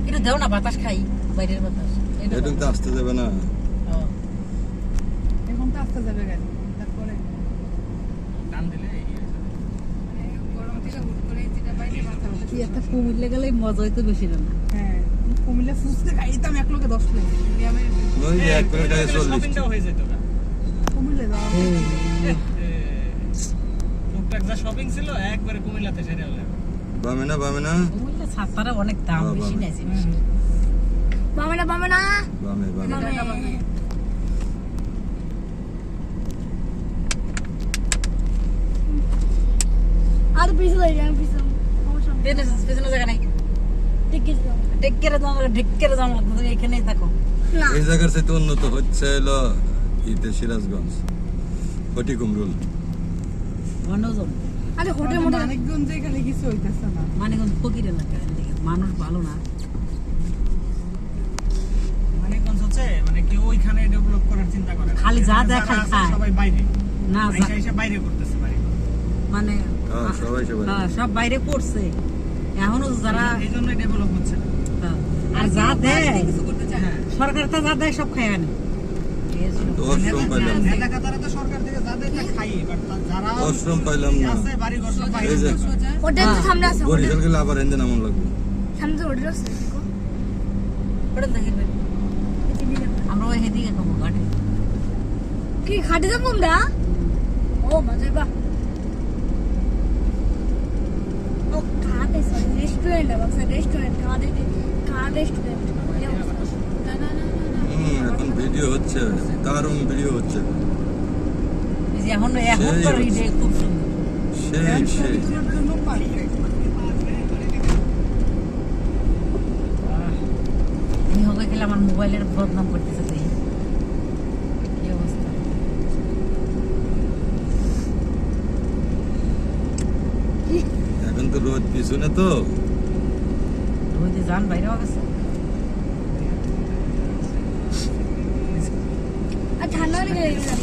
এটা দাও না, বাতাস খাই, বাইরের বাতাস। এটা তো আসতে যাবে না। এখন তো আসতে যাবে গাড়ি, তারপরে টান দিলে গরম থেকে হুট করে যেটা বাইরে মাথা ব্যথা। কি একটা কুমিল্লে গেলে মজা হইতো বেশি না। হ্যাঁ, কুমিল্লা ফুচকা খাইতাম এক লোকে 10 প্লেট। ওই যে এক প্লেট আগে 40 শপিংটাও হয়ে যেত না। কুমিল্লা যাওয়া টুকটাক যা শপিং ছিল একবারে কুমিল্লাতে সেরে হলো। বামে না কুমিল্লা ছাতারা অনেক দাম বেশি নাইছে বেশি। বামে না বামে আর পিছনে যাই পিছনে সমস্যা নেই পেছনে জায়গা নাই। টিকিট দাও ঢেক্কেরে দাম লাগতো, তুমি এখানেই থাকো। না এই জায়গার চাইতে উন্নত হচ্ছে হলো ইতে সিরাজগঞ্জ ফটিকুমরুল। গণজন আরে হোটেল মোটেল অনেকগঞ্জে এখানে কিছু হইতেছে না। মানে ফকির এলাকা, মানুষ ভালো না। মানিকগঞ্জ হচ্ছে মানে কেউ ওইখানে ডেভেলপ করার চিন্তা করে না। খালি যা এখানে দেখায় যারা আছে খায়। সবাই বাইরে না এসে বাইরে করতেছে বাড়ি। মানে সবাই সব বাইরে করছে, এখনো যারা এই জন্যই ডেভেলপ হচ্ছে না। আর যা দেয় কিছু করতে চায় না। হ্যাঁ সরকার তো যা দেয় সব খায় আনে। অশ্রম পাইলাম না, নেতা কাতারা তো সরকার থেকে যাদের খাই, বাট যারা অশ্রম পাইলাম না। আছে বাড়ি ঘর সব বাইরে। এই যে হোটেল তো সামনে আছে হোটেল বরিশাল গেলে আবার এনে নামন লাগবে। সামনে তো হোটেল আছে দেখো ওটা দেখবে আমরা ওই হেদিকে খাবো ঘাটে। কি খাটে যাবো আমরা ও মজা বা ও খাটে সরি রেস্টুরেন্ট আছে রেস্টুরেন্ট খাটে রেস্টুরেন্ট না না না এখন ভিডিও হচ্ছে, দারুণ ভিডিও হচ্ছে। এই যে এখন তো রিডে খুব সুন্দর। সেই এর জন্য পারফেক্ট। আমি হবে গেলে আমার মোবাইলের বদনাম করতেছে, তাই কি অবস্থা। এখন তো রোদ পিছনে তো রোদে যান বাইরে হয়ে গেছে। আর ঠান্ডা লেগে গেছে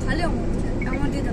খালি আমাদের